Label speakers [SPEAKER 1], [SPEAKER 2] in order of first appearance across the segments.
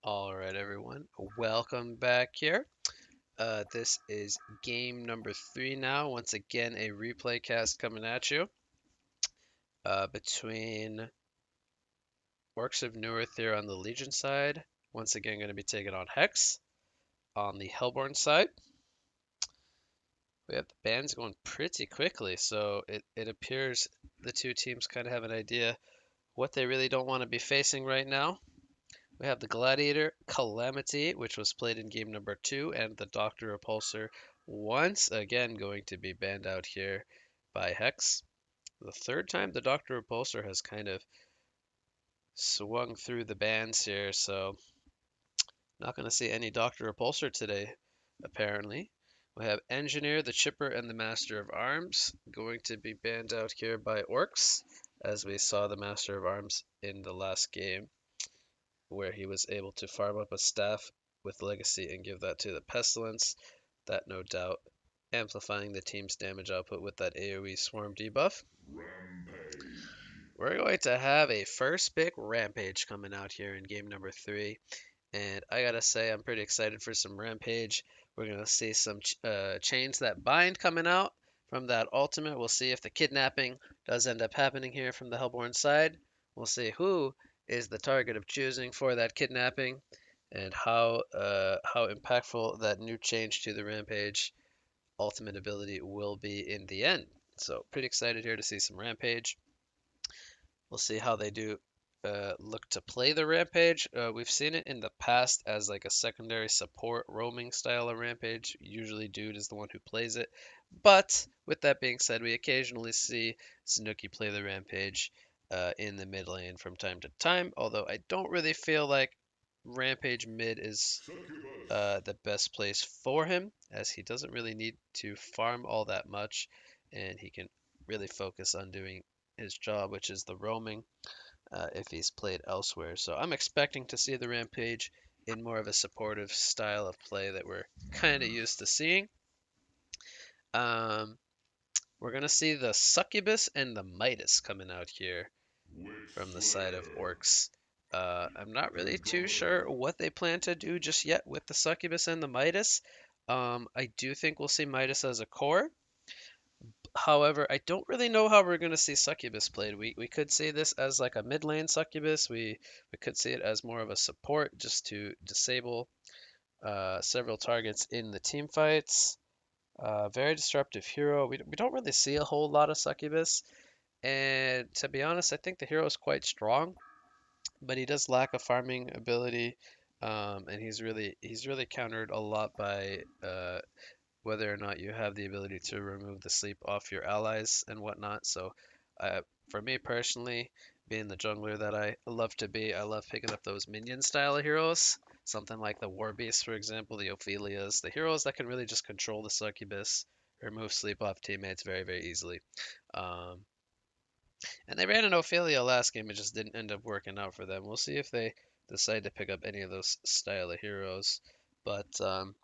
[SPEAKER 1] All right, everyone. Welcome back here. This is game number 3 now. Once again, a replay cast coming at you between Orcs of Newerth here on the Legion side. Once again, going to be taking on Hex on the Hellborn side. We have the bands going pretty quickly, so it appears the two teams kind of have an idea what they really don't want to be facing right now. We have the Gladiator Calamity, which was played in game number 2, and the Doctor Repulsor once again going to be banned out here by Hex. The third time the Doctor Repulsor has kind of swung through the bans here, so not going to see any Doctor Repulsor today, apparently. We have Engineer, the Chipper, and the Master of Arms going to be banned out here by Orcs, as we saw the Master of Arms in the last game, where he was able to farm up a staff with Legacy and give that to the Pestilence. That no doubt amplifying the team's damage output with that AoE Swarm debuff. We're going to have a first pick Rampage coming out here in game number 3. And I gotta say, I'm pretty excited for some Rampage. We're gonna see some chains that bind coming out from that ultimate. We'll see if the kidnapping does end up happening here from the Hellborn side. We'll see who is the target of choosing for that kidnapping and how impactful that new change to the Rampage ultimate ability will be in the end. So pretty excited here to see some Rampage. We'll see how they do look to play the Rampage. We've seen it in the past as like a secondary support roaming style of Rampage. Usually Dude is the one who plays it. But with that being said, we occasionally see Sanuki play the Rampage in the mid lane from time to time. Although I don't really feel like Rampage mid is the best place for him, as he doesn't really need to farm all that much, and he can really focus on doing his job, which is the roaming, if he's played elsewhere. So I'm expecting to see the Rampage in more of a supportive style of play that we're kind of used to seeing. Um, we're going to see the Succubus and the Midas coming out here from the side of Orcs. I'm not really too sure what they plan to do just yet with the Succubus and the Midas. I do think we'll see Midas as a core. However, I don't really know how we're going to see Succubus played. We could see this as like a mid lane Succubus. We could see it as more of a support just to disable several targets in the team fights. Very disruptive hero. We don't really see a whole lot of Succubus. And to be honest, I think the hero is quite strong, but he does lack a farming ability, and he's really countered a lot by whether or not you have the ability to remove the sleep off your allies and whatnot. So, for me personally, being the jungler that I love to be, I love picking up those minion style of heroes. Something like the War Beast, for example, the Ophelias, the heroes that can really just control the Succubus, remove sleep off teammates very, very easily. Um, and they ran an Ophelia last game, it just didn't end up working out for them. We'll see if they decide to pick up any of those style of heroes. But I'm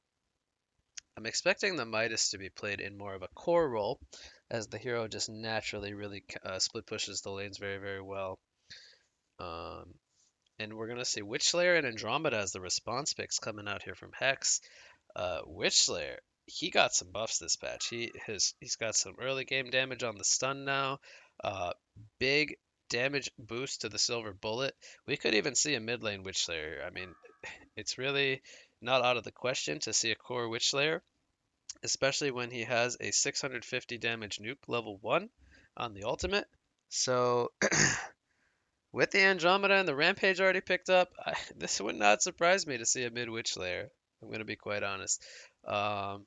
[SPEAKER 1] expecting the Midas to be played in more of a core role, as the hero just naturally really split pushes the lanes very, very well. Um, and we're gonna see Witchslayer and Andromeda as the response picks coming out here from Hex. Witchslayer, he got some buffs this patch. He's got some early game damage on the stun now. Uh, Big damage boost to the silver bullet. We could even see a mid lane Witchslayer. I mean, it's really not out of the question to see a core Witchslayer, especially when he has a 650 damage nuke level 1 on the ultimate. So with the Andromeda and the Rampage already picked up, this would not surprise me to see a mid Witch Layer. I'm going to be quite honest. Um,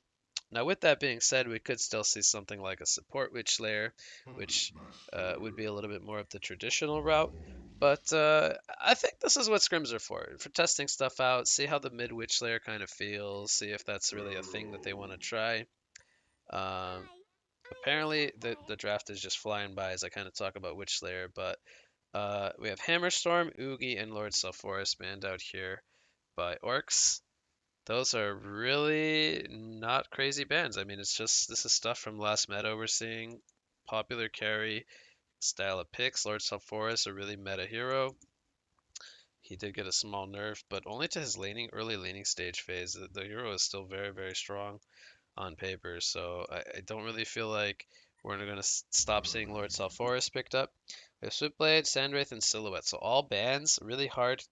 [SPEAKER 1] Now, with that being said, we could still see something like a support Witch Layer, which would be a little bit more of the traditional route. But I think this is what scrims are for testing stuff out, see how the mid Witch Layer kind of feels, see if that's really a thing that they want to try. Um, Apparently, the draft is just flying by as I kind of talk about Witch Slayer, but we have Hammerstorm, Oogie, and Lord Sulfuras banned out here by Orcs. Those are really not crazy bans. I mean, it's just this is stuff from last meta we're seeing. Popular carry style of picks. Lord Sulfuras, a really meta hero. He did get a small nerf, but only to his early laning stage phase. The hero is still very, very strong on paper, so I don't really feel like we're going to stop seeing Lord Salforus picked up. We have Swiftblade, Sandwraith, and Silhouette, so all bans, really hard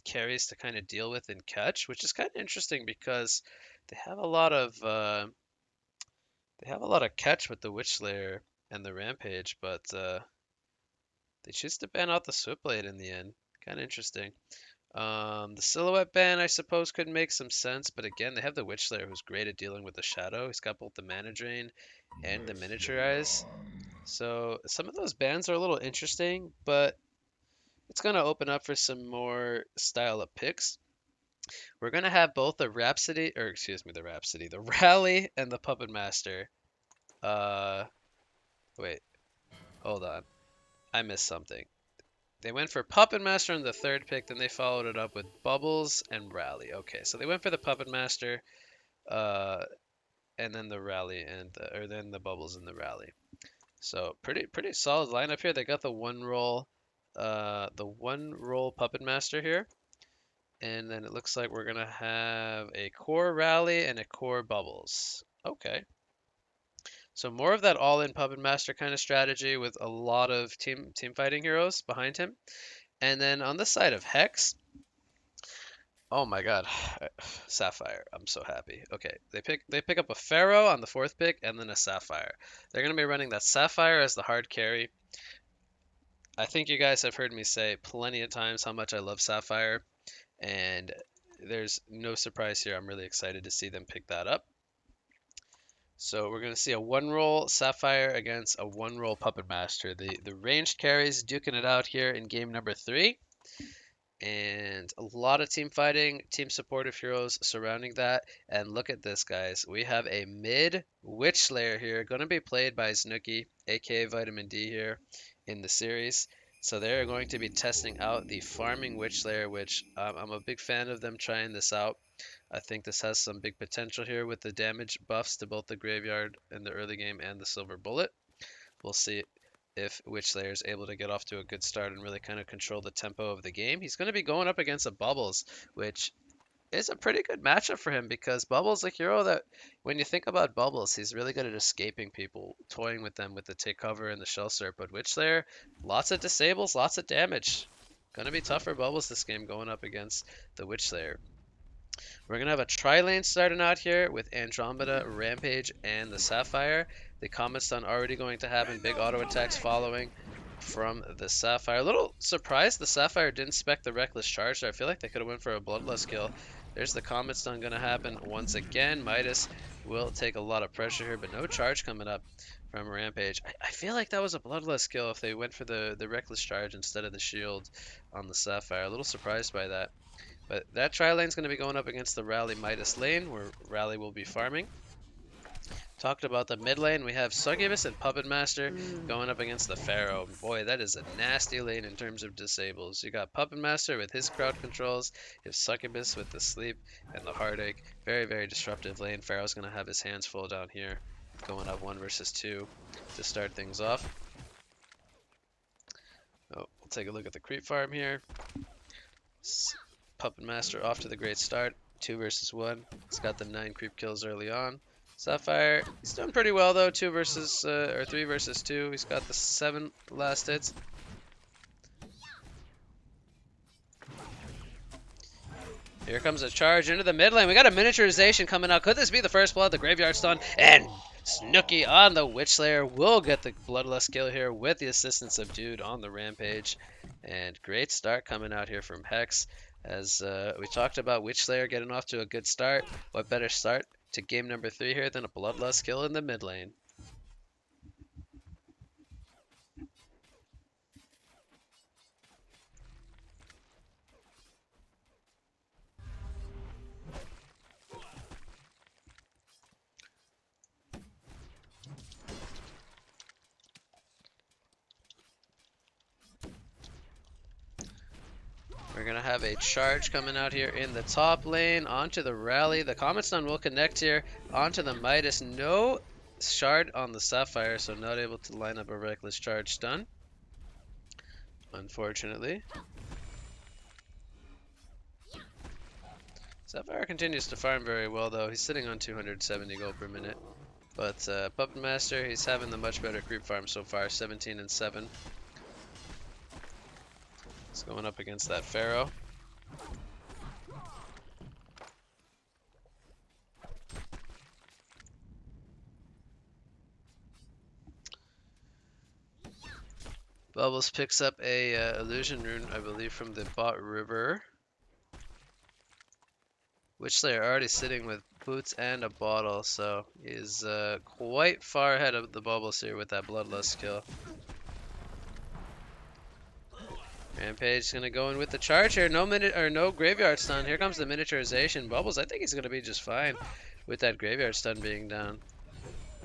[SPEAKER 1] carries to kind of deal with and catch, which is kind of interesting because they have a lot of catch with the Witch Slayer and the Rampage, but they choose to ban out the Switchblade in the end. Kind of interesting. The Silhouette ban, I suppose, could make some sense, but again, they have the Witch Slayer who's great at dealing with the Shadow. He's got both the Mana Drain and the Miniaturize. So some of those bans are a little interesting, but it's going to open up for some more style of picks. We're going to have both the Rhapsody, or excuse me, the Rally and the Puppet Master. Uh, Wait, hold on. I missed something. They went for Puppet Master in the third pick, then they followed it up with Bubbles and Rally. Okay, so they went for the Puppet Master, uh, and then the Rally or then the Bubbles and the Rally. So pretty solid lineup here. They got the one roll Puppet Master here, and then it looks like we're gonna have a core Rally and a core Bubbles. Okay. So more of that all-in Puppet Master kind of strategy with a lot of team fighting heroes behind him. And then on the side of Hex, oh my God, Sapphire. I'm so happy. Okay, they pick up a Pharaoh on the fourth pick and then a Sapphire. They're gonna be running that Sapphire as the hard carry. I think you guys have heard me say plenty of times how much I love Sapphire, and there's no surprise here. I'm really excited to see them pick that up. So we're going to see a one-roll Sapphire against a one-roll Puppet Master. The ranged carries duking it out here in game number 3. And a lot of team fighting, team supportive heroes surrounding that. And look at this, guys. We have a mid Witch Slayer here, going to be played by Snooki, aka Vitamin D here in the series. So they're going to be testing out the farming Witch Slayer, which I'm a big fan of them trying this out. I think this has some big potential here with the damage buffs to both the Graveyard in the early game and the Silver Bullet. We'll see if Witch Slayer is able to get off to a good start and really kind of control the tempo of the game. He's going to be going up against a Bubbles, which is a pretty good matchup for him because Bubbles, a hero that, when you think about Bubbles, he's really good at escaping people, toying with them with the take cover and the shell surf. But Witch Slayer, lots of disables, lots of damage. Gonna be tough for Bubbles this game going up against the Witch Slayer. We're going to have a tri-lane starting out here with Andromeda, Rampage, and the Sapphire. The Comet Stun already going to happen. Big auto attacks following from the Sapphire. A little surprised the Sapphire didn't spec the Reckless Charge there. I feel like they could have went for a Bloodlust kill. There's the Comet Stun going to happen once again. Midas will take a lot of pressure here, but no charge coming up from Rampage. I feel like that was a Bloodlust kill if they went for the Reckless Charge instead of the shield on the Sapphire. A little surprised by that. But that tri-lane is going to be going up against the Rally Midas lane, where Rally will be farming. Talked about the mid lane. We have Succubus and Puppet Master going up against the Pharaoh. Boy, that is a nasty lane in terms of disables. You got Puppet Master with his crowd controls. You have Succubus with the sleep and the heartache. Very, very disruptive lane. Pharaoh's going to have his hands full down here, going up 1 versus 2 to start things off. Oh, we'll take a look at the creep farm here. Puppet Master off to the great start. 2 versus 1. He's got the 9 creep kills early on. Sapphire, he's doing pretty well though. 3 versus 2. He's got the 7 last hits. Here comes a charge into the mid lane. We got a miniaturization coming out. Could this be the first blood? The Graveyard Stun and Snooki on the Witch Slayer will get the Bloodlust kill here with the assistance of Dude on the Rampage. And great start coming out here from Hex. As we talked about Witch Slayer getting off to a good start. What better start to game number 3 here than a Bloodlust kill in the mid lane? We're going to have a charge coming out here in the top lane onto the Rally. The Comet Stun will connect here onto the Midas. No shard on the Sapphire, so not able to line up a Reckless Charge stun, unfortunately. Sapphire continues to farm very well though. He's sitting on 270 gold per minute. But Puppet Master, he's having the much better creep farm so far, 17 and 7. He's going up against that Pharaoh. Bubbles picks up a illusion rune, I believe, from the bot river. Witchslayer already sitting with boots and a bottle, so he's quite far ahead of the Bubbles here with that Bloodlust kill. Rampage gonna go in with the charge here. No graveyard stun. Here comes the miniaturization. Bubbles, I think he's gonna be just fine with that graveyard stun being down.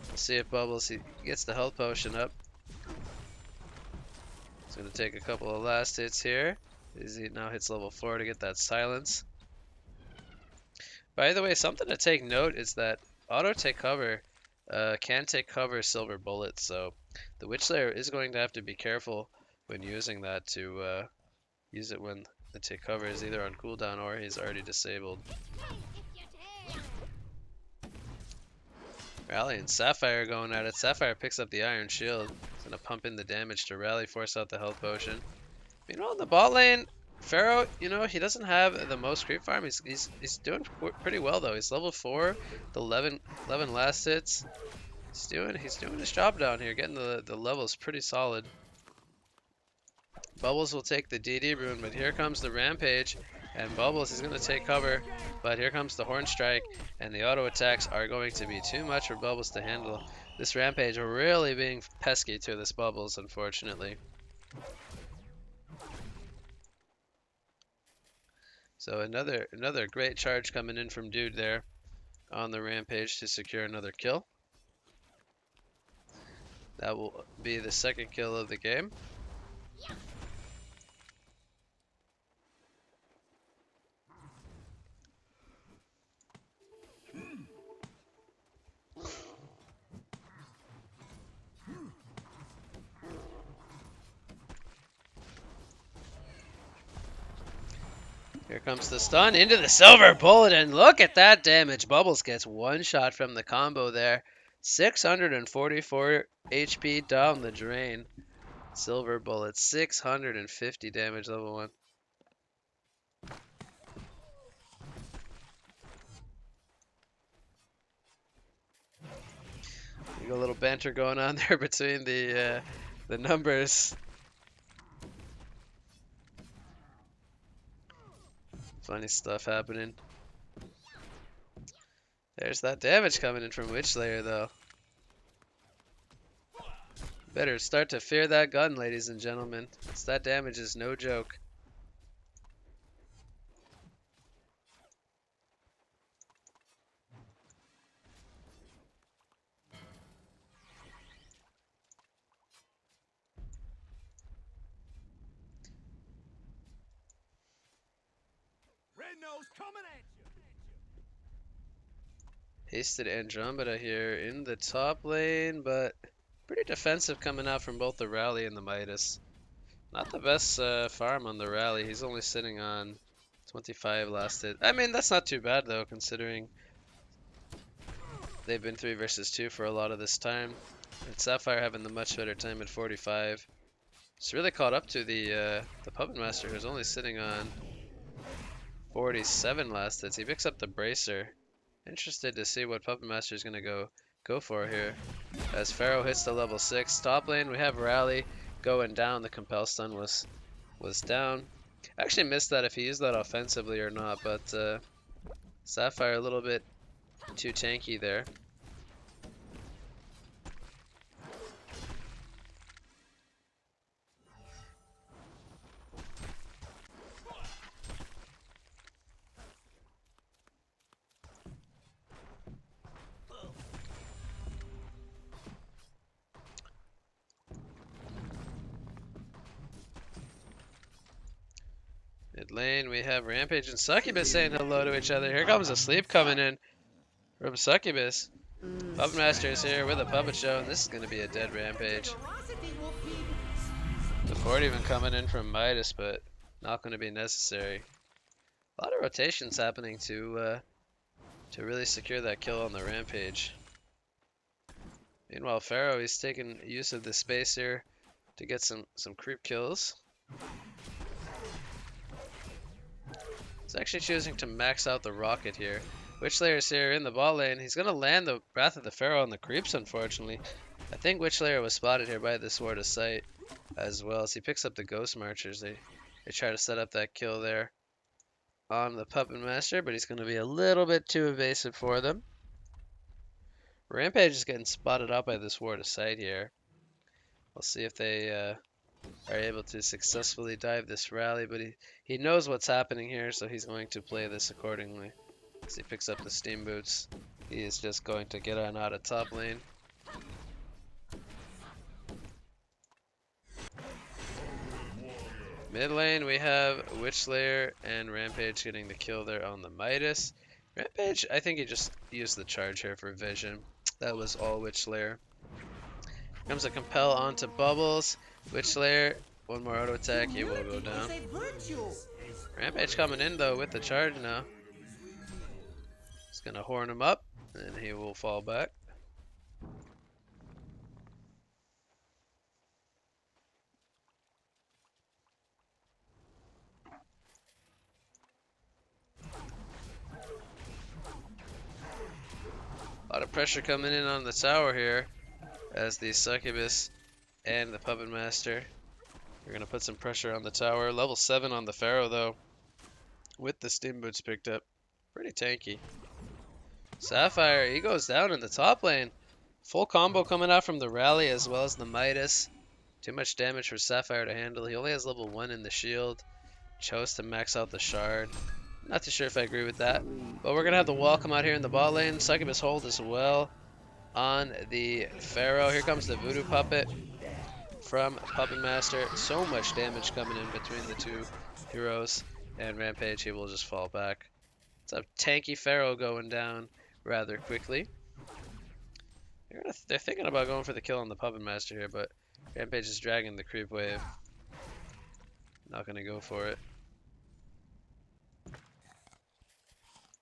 [SPEAKER 1] Let's see if Bubbles he gets the health potion up. He's gonna take a couple of last hits here. He now hits level 4 to get that silence. By the way, something to take note is that auto take cover can take cover silver bullets, so the Witchslayer is going to have to be careful when using that to use it when the take cover is either on cooldown or he's already disabled. Rally and Sapphire going at it. Sapphire picks up the Iron Shield. He's going to pump in the damage to Rally, force out the health potion. Meanwhile, in the bot lane, Pharaoh, you know, he doesn't have the most creep farm. He's doing pretty well though. He's level 4, the 11 last hits. He's doing his job down here, getting the levels pretty solid. Bubbles will take the DD rune, but here comes the Rampage, and Bubbles is going to take cover, but here comes the Horn Strike, and the auto attacks are going to be too much for Bubbles to handle. This Rampage really being pesky to this Bubbles, unfortunately. So another great charge coming in from Dude there on the Rampage to secure another kill. That will be the second kill of the game. Here comes the stun into the silver bullet, and look at that damage. Bubbles gets one shot from the combo there. 644 HP down the drain. Silver bullet, 650 damage, level 1. A little banter going on there between the numbers. Funny stuff happening. There's that damage coming in from Witchslayer though. Better start to fear that gun, ladies and gentlemen. That damage is no joke. Hasted Andromeda here in the top lane, but pretty defensive coming out from both the Rally and the Midas. Not the best farm on the Rally. He's only sitting on 25 last hit. I mean, that's not too bad though, considering they've been 3 versus 2 for a lot of this time. And Sapphire having the much better time at 45. It's really caught up to the Puppet Master, who's only sitting on 47 last hits. He picks up the Bracer. Interested to see what Puppet Master is going to go for here. As Pharaoh hits the level 6. Top lane, we have Rally going down. The Compel Stun was down. I actually missed that if he used that offensively or not, but Sapphire a little bit too tanky there. Mid lane, we have Rampage and Succubus saying hello to each other. Here comes a sleep coming in from Succubus. Puppet Master is here with a puppet show, and this is going to be a dead Rampage. The board even coming in from Midas, but not going to be necessary. A lot of rotations happening to really secure that kill on the Rampage. Meanwhile, Pharaoh, he's taking use of the space here to get some creep kills. He's actually choosing to max out the rocket here. Witchlayer's here in the bot lane. He's going to land the Wrath of the Pharaoh on the creeps, unfortunately. I think Witchlayer was spotted here by the Sword of Sight as well as he picks up the Ghost Marchers. They try to set up that kill there on the Puppet Master, but he's going to be a little bit too evasive for them. Rampage is getting spotted out by the Sword of Sight here. We'll see if they are able to successfully dive this rally, but he knows what's happening here, so he's going to play this accordingly. As he picks up the Steam Boots, he is just going to get on out of top lane. Mid lane, we have Witchlayer and Rampage getting the kill there on the Midas. Rampage, I think he just used the charge here for vision. That was all Witchlayer. Comes a compel onto Bubbles. Witchlayer, one more auto attack, he will go down. Rampage coming in though with the charge now. He's gonna horn him up, and he will fall back. A lot of pressure coming in on the tower here as the Succubus and the Puppet Master are going to put some pressure on the tower. Level 7 on the Pharaoh though, with the Steam Boots picked up. Pretty tanky. Sapphire, he goes down in the top lane. Full combo coming out from the rally as well as the Midas. Too much damage for Sapphire to handle. He only has level 1 in the shield. Chose to max out the shard. Not too sure if I agree with that. But we're going to have the wall come out here in the bot lane. Succubus hold as well on the Pharaoh. Here comes the Voodoo Puppet from Puppet Master. So much damage coming in between the two heroes. And Rampage, he will just fall back. It's a tanky Pharaoh going down rather quickly. They're thinking about going for the kill on the Puppet Master here, but Rampage is dragging the creep wave. Not going to go for it.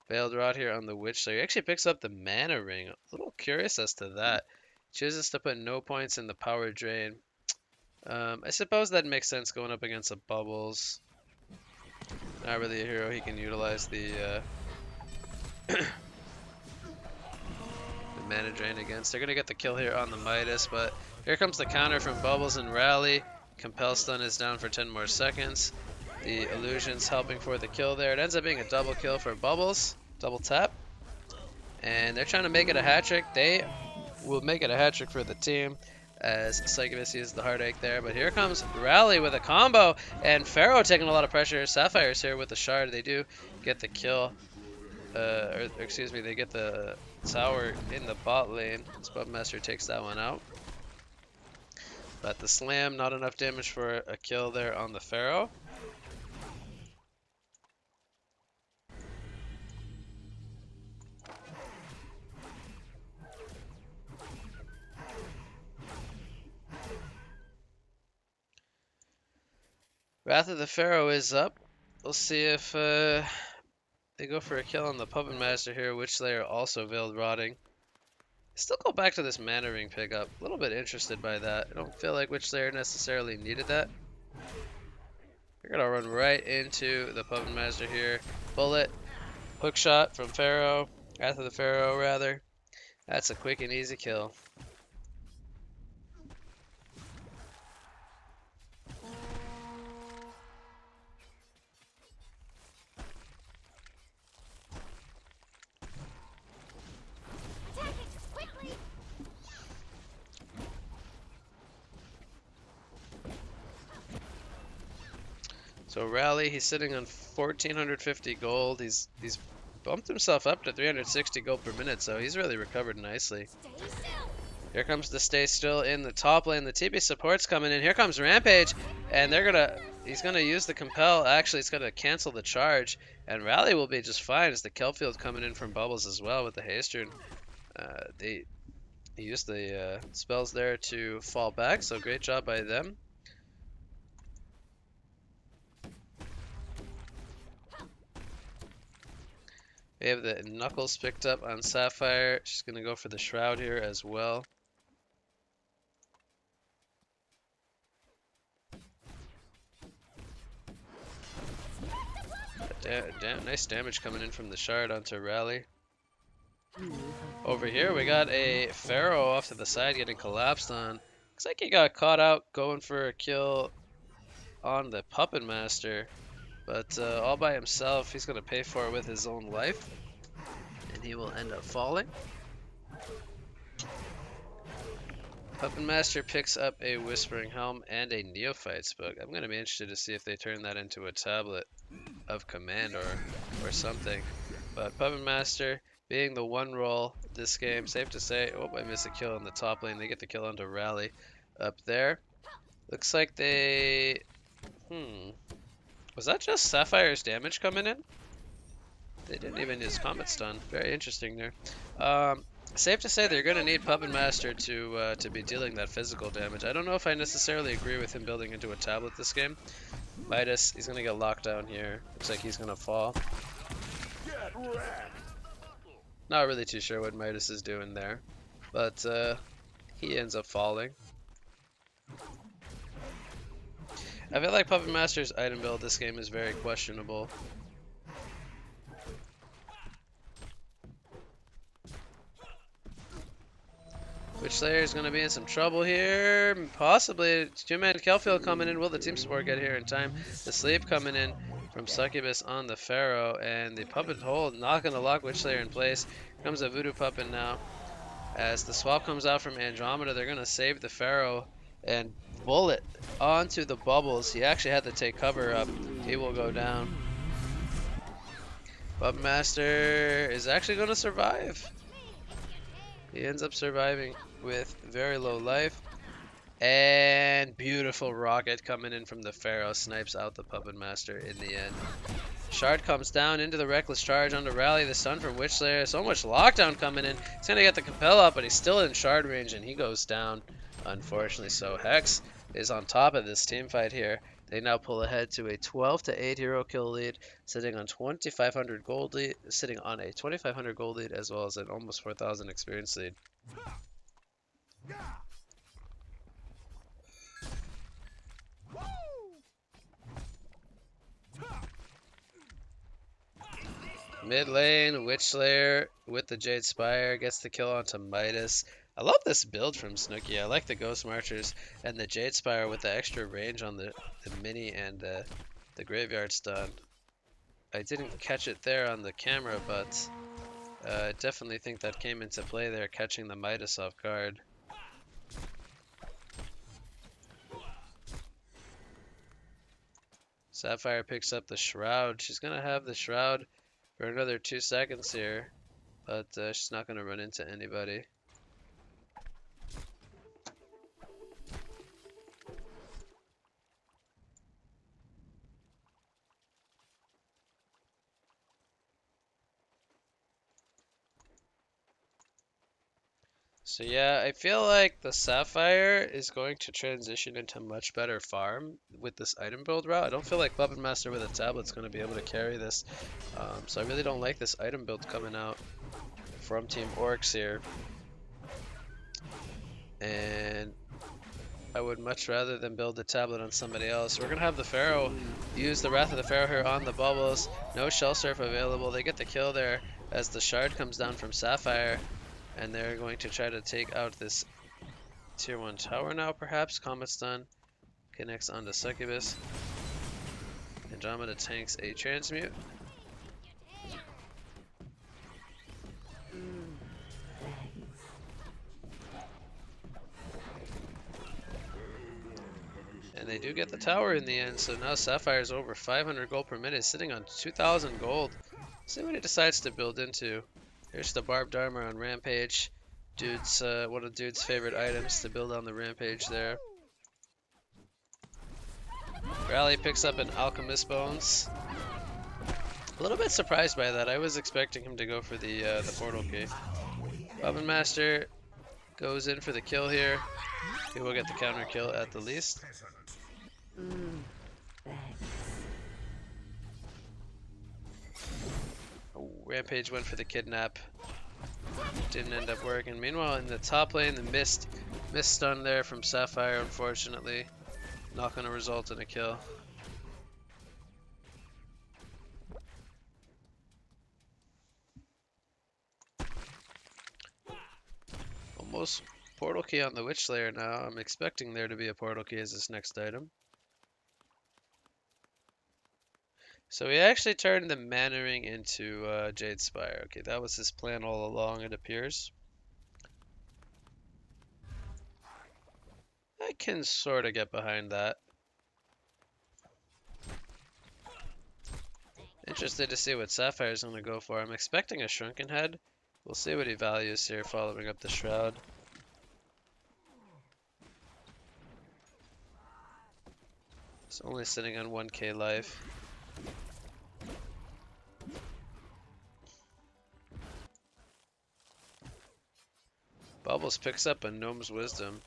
[SPEAKER 1] Veiled Rod here on the Witch, so he actually picks up the Mana Ring. A little curious as to that. Chooses to put no points in the power drain. I suppose that makes sense going up against a Bubbles. Not really a hero he can utilize the Mana Drain against. They're going to get the kill here on the Midas, but here comes the counter from Bubbles and Rally. Compel Stun is down for 10 more seconds. The Illusion's helping for the kill there. It ends up being a double kill for Bubbles. Double tap. And they're trying to make it a hat trick. They will make it a hat trick for the team as Succubus uses the Heartache there. But here comes Rally with a combo. And Pharaoh taking a lot of pressure. Sapphire's here with the shard. They do get the kill. Or excuse me, they get the tower in the bot lane. Spudmaster takes that one out. But the slam, not enough damage for a kill there on the Pharaoh. Wrath of the Pharaoh is up. We'll see if they go for a kill on the Puppet Master here. Witchlayer also Veiled Rotting. Still go back to this Mana Ring pickup. A little bit interested by that. I don't feel like Witchlayer necessarily needed that. We're going to run right into the Puppet Master here. Bullet. Hook shot from Pharaoh. Wrath of the Pharaoh, rather. That's a quick and easy kill. So Rally, he's sitting on 1,450 gold. He's bumped himself up to 360 gold per minute, so he's really recovered nicely. Here comes the Stay Still in the top lane. The TP support's coming in. Here comes Rampage, and he's gonna use the Compel. Actually, it's gonna cancel the charge, and Rally will be just fine as the Kelfield coming in from Bubbles as well with the Haste Rune. They used the spells there to fall back, so great job by them. We have the Knuckles picked up on Sapphire. She's going to go for the Shroud here as well. Nice damage coming in from the Shard onto Rally. Over here, we got a Pharaoh off to the side getting collapsed on. Looks like he got caught out going for a kill on the Puppet Master. But all by himself, he's going to pay for it with his own life. And he will end up falling. Puppet Master picks up a Whispering Helm and a Neophyte's Book. I'm going to be interested to see if they turn that into a tablet of command or something. But Puppet Master being the one role this game, safe to say. Oh, I missed a kill in the top lane. They get the kill onto Rally up there. Looks like they... Was that just Sapphire's damage coming in? They didn't even use Comet Stun. Very interesting there. Safe to say they're going to need Puppet Master to be dealing that physical damage. I don't know if I necessarily agree with him building into a tablet this game. Midas, he's going to get locked down here. Looks like he's going to fall. Not really too sure what Midas is doing there, but he ends up falling. I feel like Puppet Master's item build this game is very questionable. Witch Slayer is going to be in some trouble here. Possibly two-man Kelfield coming in. Will the team support get here in time? The sleep coming in from Succubus on the Pharaoh, and the Puppet hold not going to lock Witch Slayer in place. Here comes a Voodoo Puppet now. As the swap comes out from Andromeda, they're going to save the Pharaoh and bullet onto the bubbles. He actually had to take cover up. He will go down. Puppet Master is actually going to survive. He ends up surviving with very low life. And beautiful rocket coming in from the Pharaoh. Snipes out the Puppet Master in the end. Shard comes down into the Reckless Charge on the Rally. The stun from Witch Slayer. So much lockdown coming in. He's going to get the Compel up, but he's still in Shard range and he goes down, unfortunately. So Hex is on top of this team fight here. They now pull ahead to a 12-8 hero kill lead, sitting on 2,500 gold lead, sitting on a 2,500 gold lead as well as an almost 4,000 experience lead. Mid lane, Witch Slayer with the Jade Spire gets the kill onto Midas. I love this build from Snooki. I like the Ghost Marchers and the Jade Spire with the extra range on the mini and the Graveyard Stun. I didn't catch it there on the camera, but I definitely think that came into play there, catching the Midas off guard. Sapphire picks up the Shroud. She's going to have the Shroud for another 2 seconds here, but she's not going to run into anybody. So yeah, I feel like the Sapphire is going to transition into much better farm with this item build route. I don't feel like Puppet Master with a tablet's going to be able to carry this. So I really don't like this item build coming out from Team Orcs here. And I would much rather than build the tablet on somebody else. We're going to have the Pharaoh use the Wrath of the Pharaoh here on the bubbles. No Shell Surf available. They get the kill there as the Shard comes down from Sapphire. And they're going to try to take out this tier 1 tower now, perhaps. Comet Stun connects onto Succubus. Andromeda tanks a Transmute. And they do get the tower in the end, so now Sapphire's over 500 gold per minute, sitting on 2,000 gold. See what he decides to build into. Here's the Barbed Armor on Rampage. One of Dude's favorite items to build on the Rampage there. Rally picks up an Alchemist Bones. A little bit surprised by that. I was expecting him to go for the Portal Key. Puppet Master goes in for the kill here. He will get the counter kill at the least. Rampage went for the kidnap. Didn't end up working. Meanwhile, in the top lane, the mist stun there from Sapphire, unfortunately. Not going to result in a kill. Almost portal key on the Witch Slayer now. I'm expecting there to be a portal key as this next item. So he actually turned the Mana Ring into Jade Spire. Okay, that was his plan all along, it appears. I can sort of get behind that. Interested to see what Sapphire's going to go for. I'm expecting a Shrunken Head. We'll see what he values here following up the Shroud. It's only sitting on 1k life. Bubbles picks up a Gnome's Wisdom.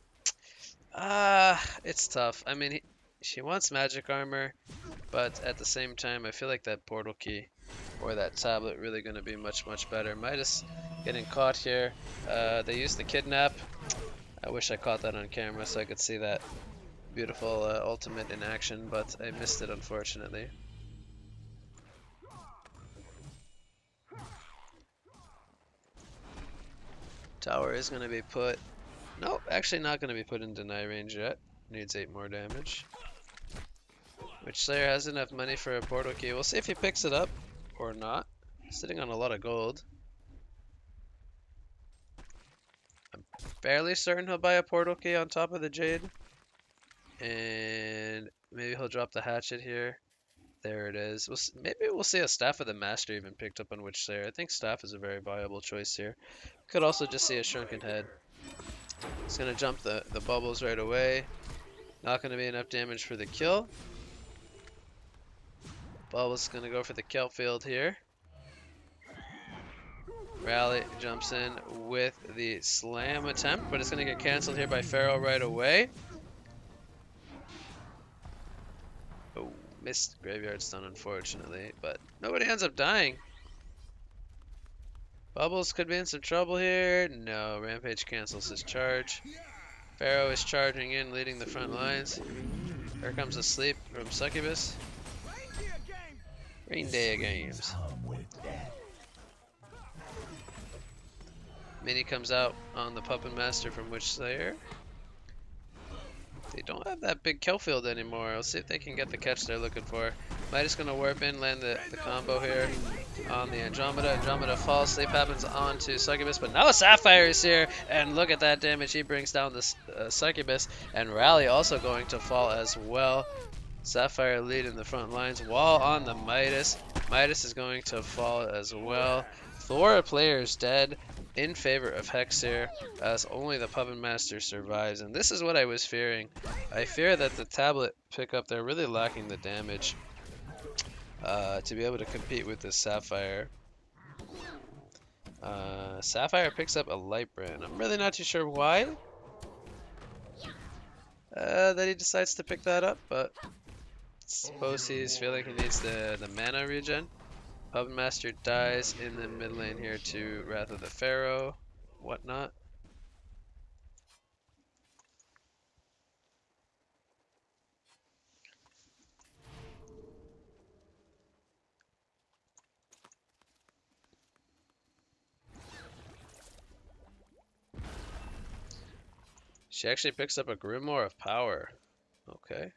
[SPEAKER 1] It's tough. I mean, she wants magic armor, but at the same time, I feel like that portal key or that tablet really going to be much, much better. Midas getting caught here. They used the kidnap. I wish I caught that on camera so I could see that beautiful ultimate in action, but I missed it, unfortunately. Tower is going to be put... Nope, actually not going to be put in deny range yet. Needs 8 more damage. Witch Slayer has enough money for a portal key. We'll see if he picks it up or not. Sitting on a lot of gold. I'm fairly certain he'll buy a portal key on top of the Jade. And maybe he'll drop the hatchet here. There it is. Maybe we'll see a Staff of the Master even picked up on Witch Slayer. I think Staff is a very viable choice here. Could also just see a Shrunken Head. He's going to jump the bubbles right away. Not going to be enough damage for the kill. Bubbles going to go for the Kelp Field here. Rally jumps in with the slam attempt, but it's going to get cancelled here by Pharaoh right away. Oh, missed Graveyard Stun, unfortunately, but nobody ends up dying. Bubbles could be in some trouble here. No, Rampage cancels his charge. Pharaoh is charging in, leading the front lines. Here comes a sleep from Succubus. Reindeer Games. Mini comes out on the Puppet Master from Witch Slayer. They don't have that big kill field anymore. Let's see if they can get the catch they're looking for. Midas gonna warp in, land the combo here on the Andromeda. Andromeda falls, sleep happens onto Succubus, but now Sapphire is here, and look at that damage he brings down the Succubus, and Rally also going to fall as well. Sapphire lead in the front lines, wall on the Midas. Midas is going to fall as well. Thora player is dead in favor of Hex here, as only the Puppet Master survives, and this is what I was fearing. I fear that the tablet pickup, they're really lacking the damage to be able to compete with this Sapphire. Sapphire picks up a Light Brand. I'm really not too sure why that he decides to pick that up, but suppose he's feeling he needs the mana regen. Puppet Master dies in the mid lane here to Wrath of the Pharaoh, whatnot. She actually picks up a Grimoire of Power. Okay.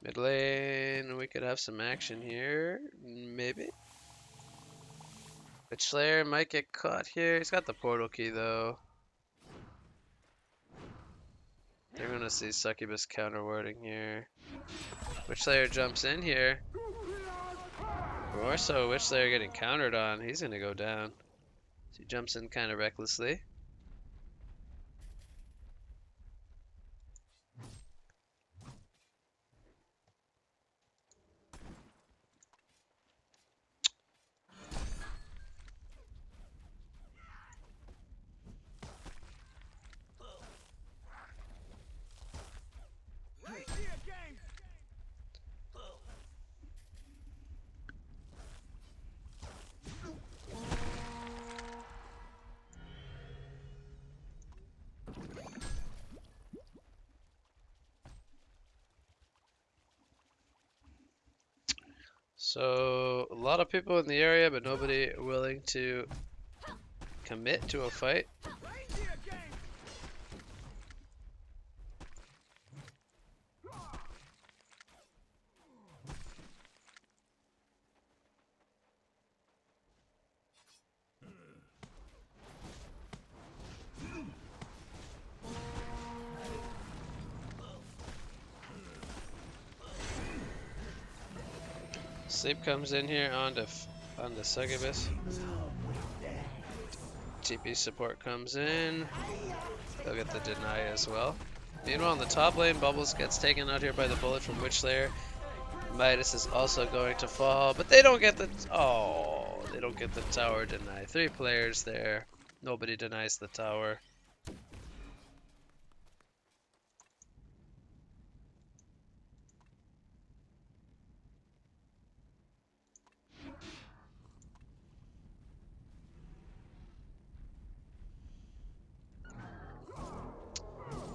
[SPEAKER 1] Mid lane, we could have some action here, maybe. Witch Slayer might get caught here. He's got the portal key though. They're gonna see Succubus counter warding here. Witch Slayer jumps in here. More so, Witch Slayer getting countered on. He's gonna go down. So he jumps in kind of recklessly. So, a lot of people in the area, but nobody willing to commit to a fight. Sleep comes in here on the succubus. TP support comes in. They'll get the deny as well. Meanwhile, in the top lane, Bubbles gets taken out here by the bullet from Witchslayer. Midas is also going to fall, but they don't get the they don't get the tower deny. 3 players there. Nobody denies the tower.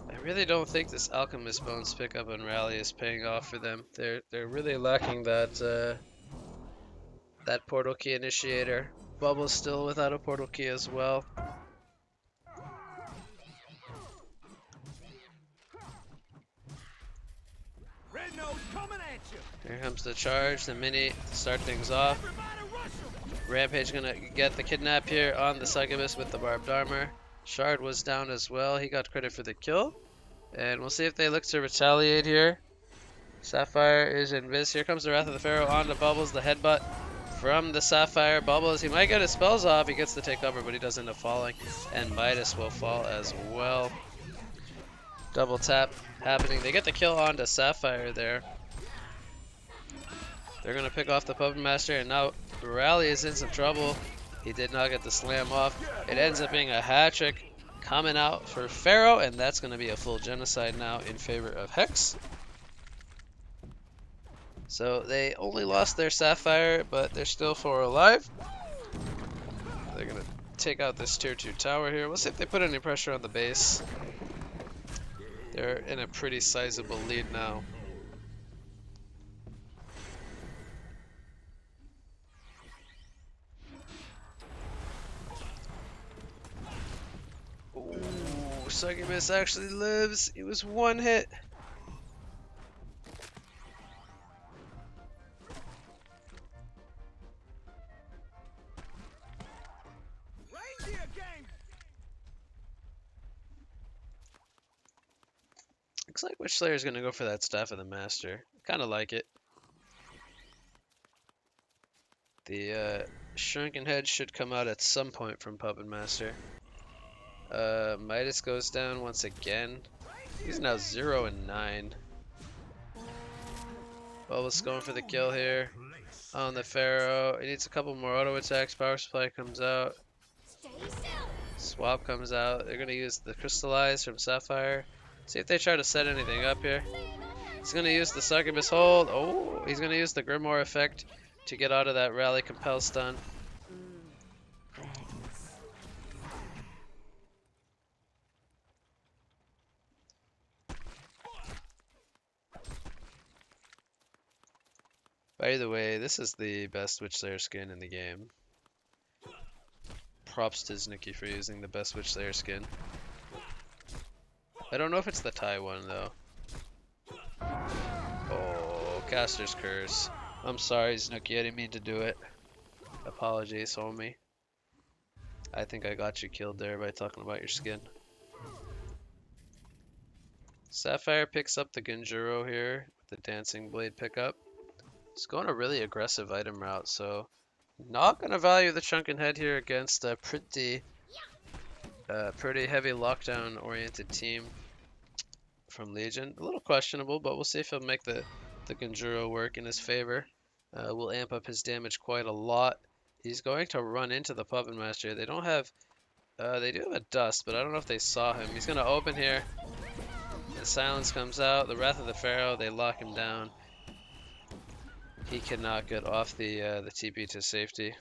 [SPEAKER 1] I really don't think this Alchemist Bones pickup and rally is paying off for them. They're really lacking that that portal key initiator. Bubble's still without a portal key as well. Here comes the charge, the mini to start things off. Rampage gonna get the kidnap here on the succubus with the barbed armor. Shard was down as well. He got credit for the kill. And we'll see if they look to retaliate here. Sapphire is invis. Here comes the Wrath of the Pharaoh onto Bubbles, the headbutt from the Sapphire. Bubbles, he might get his spells off. He gets to take cover, but he does end up falling. And Midas will fall as well. Double tap happening. They get the kill onto Sapphire there. They're going to pick off the Puppet Master, and now Rally is in some trouble. He did not get the slam off. It ends up being a hat trick coming out for Pharaoh, and that's going to be a full genocide now in favor of Hex. So they only lost their Sapphire, but they're still 4 alive. They're going to take out this tier 2 tower here. We'll see if they put any pressure on the base. They're in a pretty sizable lead now. Ooh, Succubus actually lives. It was 1 hit. Looks like Witchslayer is going to go for that Staff of the Master. Kind of like it. The Shrunken Head should come out at some point from Puppet Master. Midas goes down once again. He's now 0 and 9. Bubbles going for the kill here on the Pharaoh. He needs a couple more auto attacks. Power Supply comes out. Swap comes out. They're going to use the Crystallize from Sapphire. See if they try to set anything up here. He's going to use the Succubus hold. Oh, he's going to use the Grimoire effect to get out of that Rally Compel stun. By the way, this is the best Witchslayer skin in the game. Props to Znuki for using the best Witchslayer skin. I don't know if it's the Thai one though. Oh, Caster's Curse. I'm sorry, Znuki, I didn't mean to do it. Apologies, homie. I think I got you killed there by talking about your skin. Sapphire picks up the Genjuro here with the Dancing Blade pickup. It's going a really aggressive item route, so not going to value the Shrunken Head here against a pretty heavy lockdown-oriented team from Legion. A little questionable, but we'll see if he'll make the Genjuro work in his favor. Will amp up his damage quite a lot. He's going to run into the Puppet Master. They don't have, they do have a Dust, but I don't know if they saw him. He's going to open here. The Silence comes out. The Wrath of the Pharaoh, they lock him down. He cannot get off the TP to safety.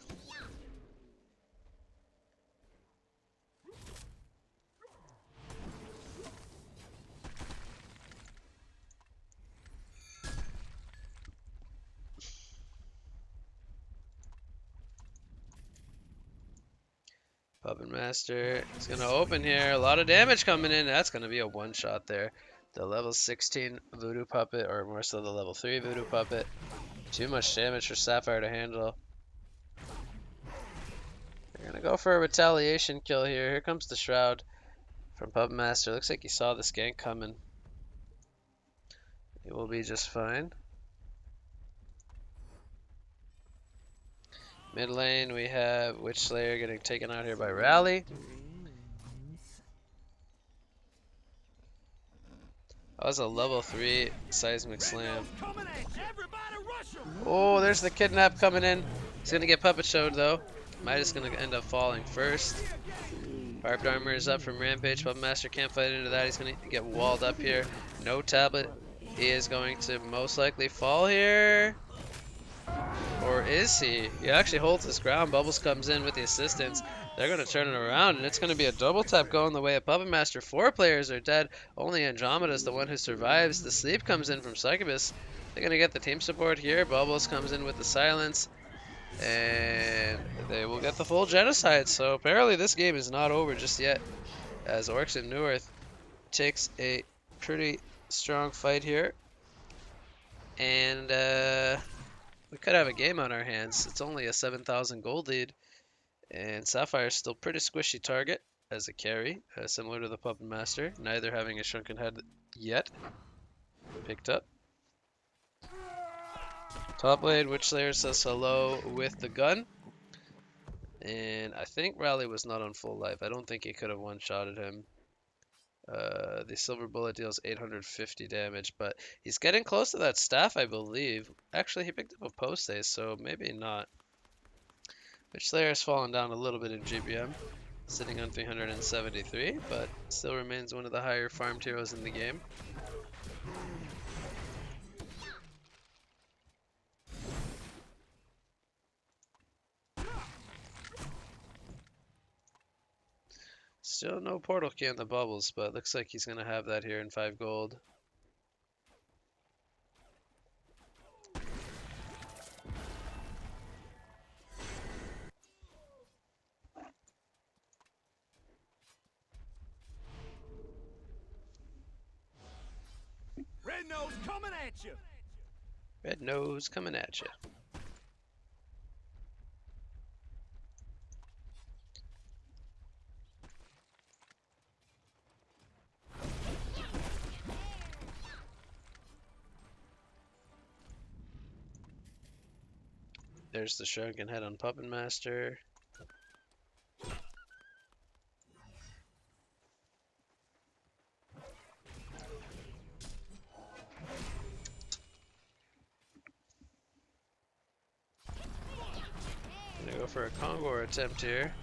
[SPEAKER 1] Puppet Master is gonna open here. A lot of damage coming in. That's gonna be a one-shot there. The level 16 Voodoo Puppet, or more so the level 3 Voodoo Puppet. Too much damage for Sapphire to handle. They're gonna go for a retaliation kill here. Here comes the Shroud from Puppet Master. Looks like he saw this gank coming. He will be just fine. Mid lane, we have Witch Slayer getting taken out here by Rally. That was a level 3 Seismic Slam. Oh, there's the Kidnap coming in. He's going to get Puppet Showed, though. Midas going to end up falling first. Barbed Armor is up from Rampage. Puppet Master can't fight into that. He's going to get walled up here. No tablet. He is going to most likely fall here. Or is he? He actually holds his ground. Bubbles comes in with the assistance. They're going to turn it around, and it's going to be a double tap going the way of Puppet Master. 4 players are dead. Only Andromeda is the one who survives. The sleep comes in from Succubus. They're going to get the team support here. Bubbles comes in with the silence, and they will get the full genocide. So apparently this game is not over just yet, as Orcs of Newerth takes a pretty strong fight here. And we could have a game on our hands. It's only a 7,000 gold lead. And Sapphire's still pretty squishy target as a carry, similar to the Puppet Master, neither having a shrunken head yet. Picked up. Top lane, Witch Slayer says hello with the gun. And I think Rally was not on full life. I don't think he could have one-shotted him. The Silver Bullet deals 850 damage, but he's getting close to that staff, I believe. Actually, he picked up a post ace, so maybe not. Witch Slayer has fallen down a little bit in GBM, sitting on 373, but still remains one of the higher farmed heroes in the game. Still no portal key on the bubbles, but looks like he's going to have that here in 5 gold.
[SPEAKER 2] Red nose coming at you.
[SPEAKER 1] Red nose coming at you. There's the shrunken head on Puppet Master. Gonna go for a Kongor attempt here.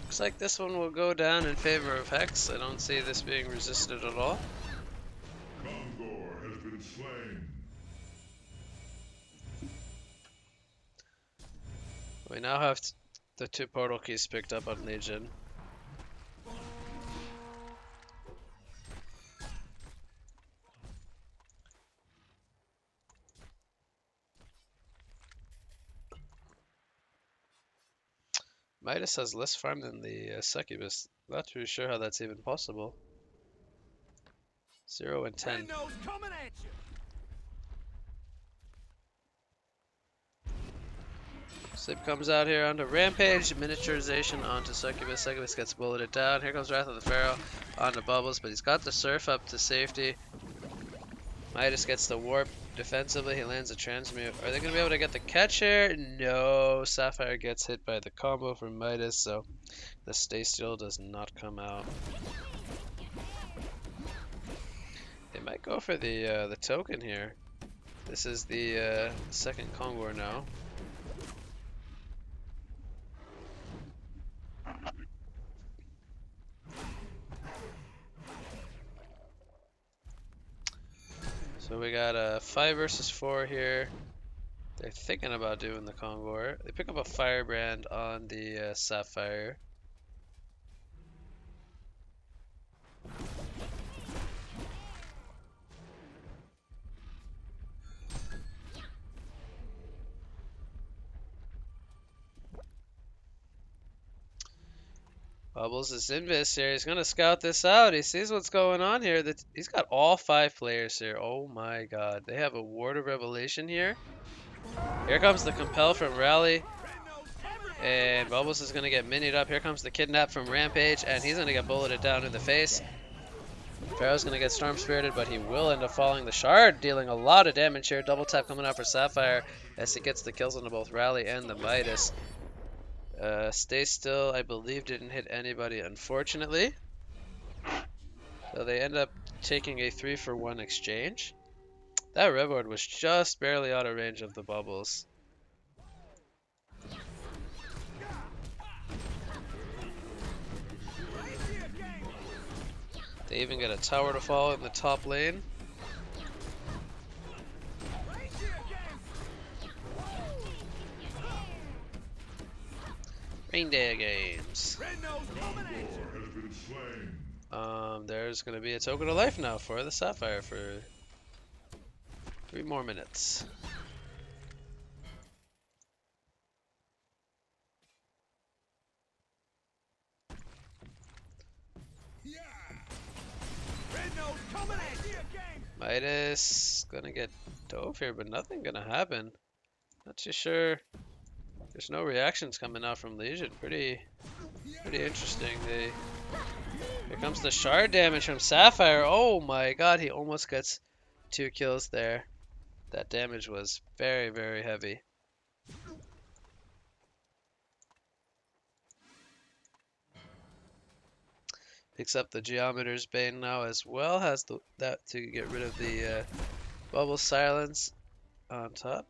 [SPEAKER 1] Looks like this one will go down in favor of Hex. I don't see this being resisted at all.
[SPEAKER 3] Kongor has been slain.
[SPEAKER 1] We now have the 2 portal keys picked up on Legion. Midas has less farm than the Succubus. Not too sure how that's even possible. 0 and 10.
[SPEAKER 2] Red nose coming at you.
[SPEAKER 1] Sleep comes out here onto Rampage. Miniaturization onto Succubus. Succubus gets bulleted down. Here comes Wrath of the Pharaoh onto Bubbles, but he's got the Surf up to safety. Midas gets the Warp defensively. He lands a Transmute. Are they going to be able to get the catch here? No. Sapphire gets hit by the combo from Midas, so the Stay Still does not come out. They might go for the token here. This is the second Kongor now. So we got a 5 versus 4 here. They're thinking about doing the Kongor. They pick up a Firebrand on the Sapphire. Bubbles is invis here. He's gonna scout this out. He sees what's going on here. He's got all 5 players here. Oh my god. They have a Ward of Revelation here. Here comes the Compel from Rally. And Bubbles is gonna get minied up. Here comes the Kidnap from Rampage. And he's gonna get bulleted down in the face. Pharaoh's gonna get Storm Spirited, but he will end up falling. The Shard dealing a lot of damage here. Double tap coming out for Sapphire as he gets the kills onto both Rally and the Midas. Stay Still, I believe, didn't hit anybody, unfortunately. So they end up taking a 3-for-1 exchange. That Red Ward was just barely out of range of the Bubbles. They even get a tower to fall in the top lane. Reindeer games. There's gonna be a token of life now for the Sapphire for 3 more minutes. Midas gonna get dove here, but nothing gonna happen. Not too sure. There's no reactions coming out from Legion. Pretty interesting. Here comes the shard damage from Sapphire. Oh my god, he almost gets 2 kills there. That damage was very, very heavy. Picks up the Geometer's Bane now as well. Has that to get rid of the Bubble Silence on top.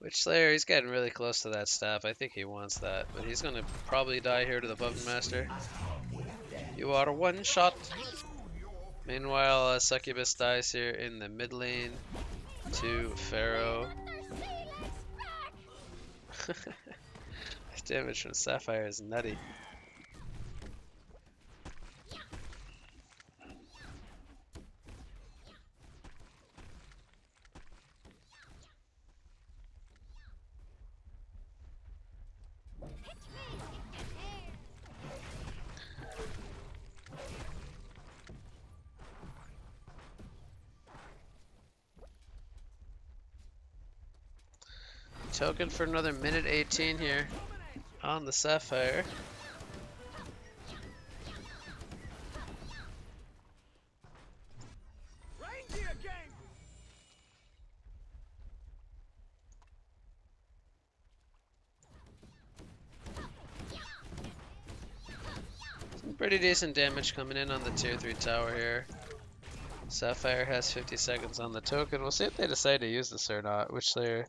[SPEAKER 1] Witch Slayer, he's getting really close to that staff. I think he wants that, but he's gonna probably die here to the Puppet Master. You are one shot. Meanwhile, Succubus dies here in the mid lane to Pharaoh. Damage from Sapphire is nutty. Token for another minute 18 here on the Sapphire. Some pretty decent damage coming in on the tier 3 tower here. Sapphire has 50 seconds on the token. We'll see if they decide to use this or not, which they're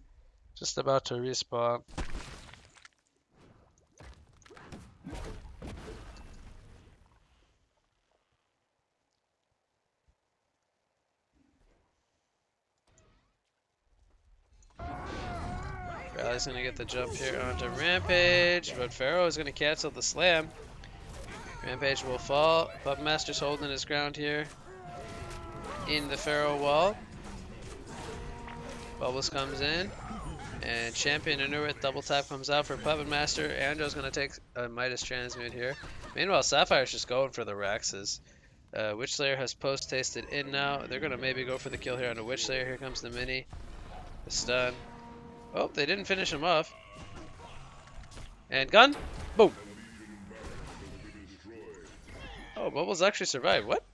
[SPEAKER 1] just about to respawn. Rally's gonna get the jump here onto Rampage, but Pharaoh is gonna cancel the slam. Rampage will fall. Puppet Master's holding his ground here in the Pharaoh wall. Bubbles comes in, and Champion of Newerth double tap comes out for Puppet Master. Andrew's gonna take a Midas Transmute here. Meanwhile, Sapphire's just going for the Raxes. Witch Slayer has post-tasted in now. They're gonna maybe go for the kill here on a Witch Slayer. Here comes the mini. The stun. Oh, they didn't finish him off. And gun. Boom. Oh, Bubbles actually survived. What?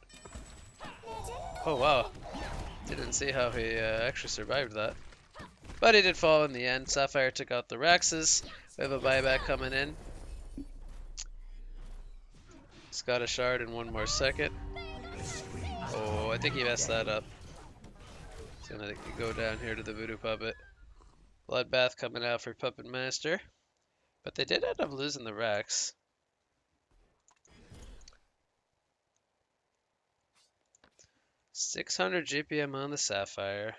[SPEAKER 1] Oh, wow. Didn't see how he actually survived that. But he did fall in the end. Sapphire took out the Raxes. We have a buyback coming in. He's got a shard in 1 more second. Oh, I think he messed that up. He's gonna go down here to the Voodoo Puppet. Bloodbath coming out for Puppet Master. But they did end up losing the Rax. $600 GPM on the Sapphire.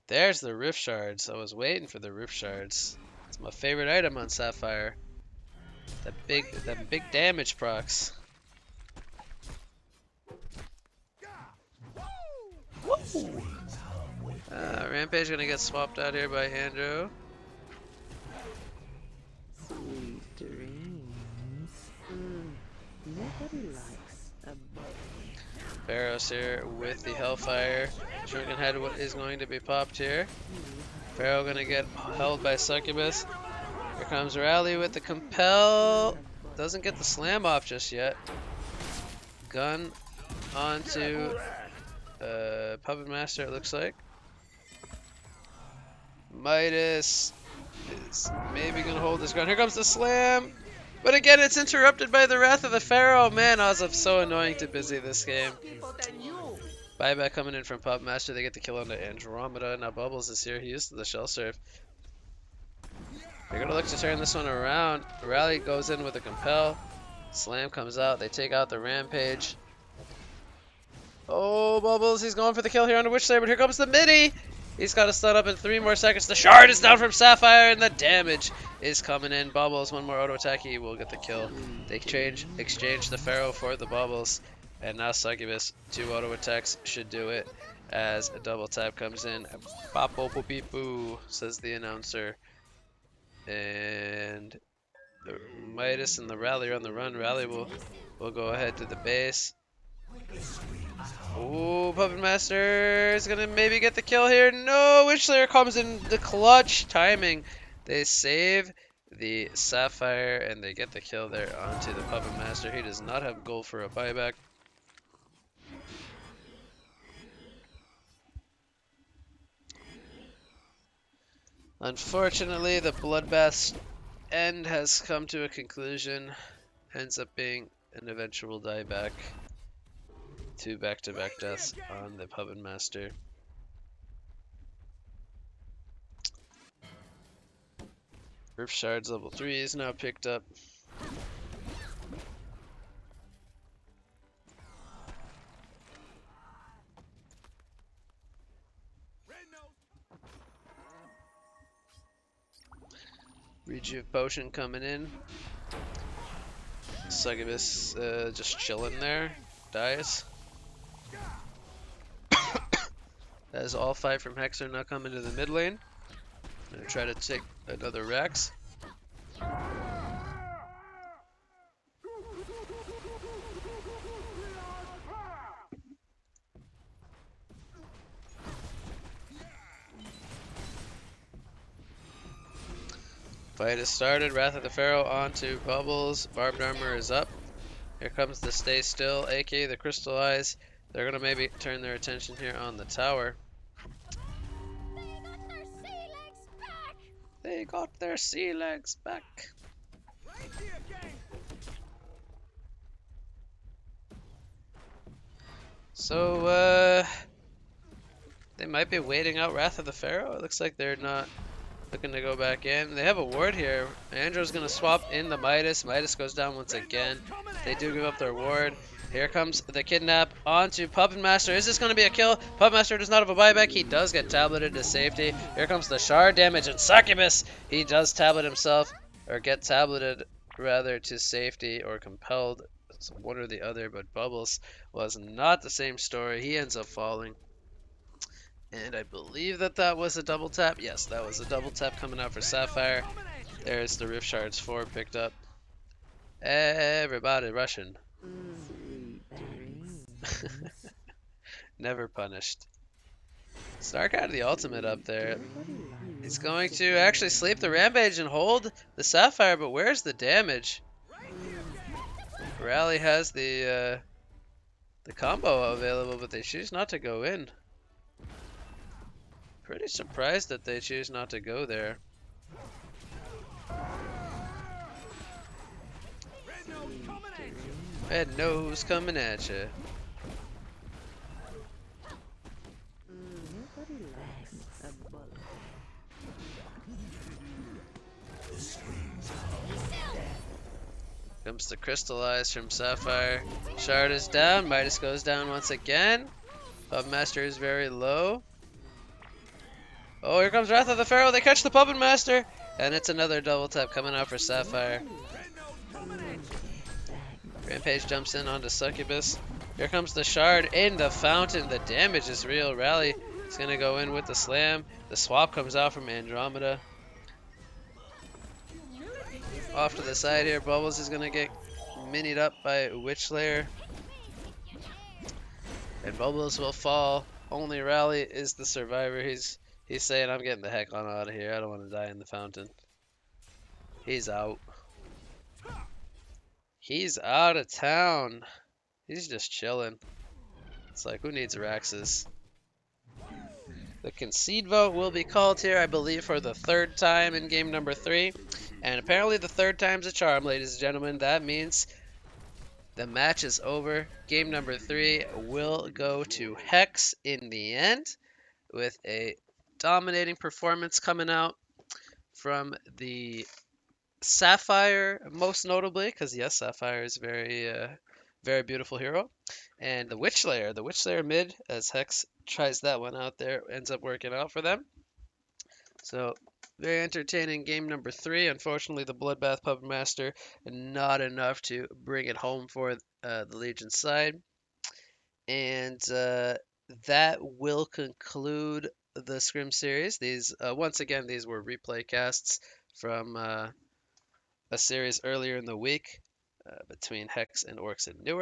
[SPEAKER 1] There's the Rift Shards. I was waiting for the Rift Shards. It's my favorite item on Sapphire. That big damage procs. Woo! Rampage gonna get swapped out here by Andrew.
[SPEAKER 4] Sweet dreams. Nobody likes a bully.
[SPEAKER 1] Pharaoh's here with the Hellfire. Shrunken Head is going to be popped here. Pharaoh gonna get held by Succubus. Here comes Rally with the Compel. Doesn't get the slam off just yet. Gun onto Puppet Master, it looks like. Midas is maybe gonna hold this gun. Here comes the slam. But again, it's interrupted by the Wrath of the Pharaoh. Man, Ozof's so annoying to busy this game. Buyback coming in from Puppet Master. They get the kill onto Andromeda. Now Bubbles is here. He used the Shell Surf. They're gonna look to turn this one around. Rally goes in with a Compel. Slam comes out. They take out the Rampage. Oh, Bubbles, he's going for the kill here on the Witch Slayer, but here comes the Mini! He's got to stun up in 3 more seconds. The Shard is down from Sapphire, and the damage is coming in. Bubbles, 1 more auto attack, he will get the kill. They exchange the Pharaoh for the Bubbles, and now Succubus, 2 auto attacks should do it as a double tap comes in. Bop bo beep boo, says the announcer. And the Midas and the Rally are on the run. Rally will go ahead to the base. Ooh, Puppet Master is gonna maybe get the kill here. No, Witch Slayer comes in the clutch timing. They save the Sapphire and they get the kill there onto the Puppet Master. He does not have gold for a buyback. Unfortunately, the Bloodbath's end has come to a conclusion. Ends up being an eventual dieback. 2 back-to-back deaths on the Puppet Master. Roof Shards level 3 is now picked up. Rejuve Potion coming in. Succubus just chilling there. Dies. As all 5 from Hex are now coming to the mid lane. Gonna try to take another Rex. Fight has started. Wrath of the Pharaoh onto Bubbles. Barbed Armor is up. Here comes the Stay Still, aka the Crystal Eyes. They're gonna maybe turn their attention here on the tower. They got their sea legs back. So, they might be waiting out Wrath of the Pharaoh. It looks like they're not looking to go back in. They have a ward here. Andrew's gonna swap in the Midas. Midas goes down once again. They do give up their ward. Here comes the Kidnap onto Puppet Master. Is this going to be a kill? Puppet Master does not have a buyback. He does get tableted to safety. Here comes the Shard damage and Succubus. He does tablet himself, or get tableted rather, to safety or compelled. It's one or the other, but Bubbles was not the same story. He ends up falling. And I believe that was a double tap. Yes, that was a double tap coming out for Sapphire. There's the Rift Shards 4 picked up. Everybody rushing. Never punished. Stark had the ultimate up there. He's going to actually sleep the Rampage and hold the Sapphire, but where's the damage? Rally has the combo available, but they choose not to go in. Pretty surprised that they choose not to go there. Red nose coming at you. Comes the Crystal Eyes from Sapphire. Shard is down. Midas goes down once again. Puppet Master is very low. Oh, here comes Wrath of the Pharaoh. They catch the Puppet Master. And it's another double tap coming out for Sapphire. Rampage jumps in onto Succubus. Here comes the Shard in the fountain. The damage is real. Rally He's gonna go in with the slam. The swap comes out from Andromeda. Off to the side here, Bubbles is gonna get minied up by Witchlayer. And Bubbles will fall. Only Rally is the survivor. He's saying, I'm getting the heck on out of here. I don't want to die in the fountain. He's out. He's out of town. He's just chilling. It's like, who needs Raxes? The concede vote will be called here, I believe, for the third time in game number 3. And apparently the third time's a charm, ladies and gentlemen. That means the match is over. Game number 3 will go to Hex in the end, with a dominating performance coming out from the Sapphire, most notably, because yes, Sapphire is very beautiful hero. And the Witchlayer mid, as Hex tries that one out there, ends up working out for them. So, very entertaining game number 3. Unfortunately, the Bloodbath Puppet Master, not enough to bring it home for the Legion side. And that will conclude the Scrim series. These, once again, these were replay casts from a series earlier in the week between Hex and Orcs of Newerth.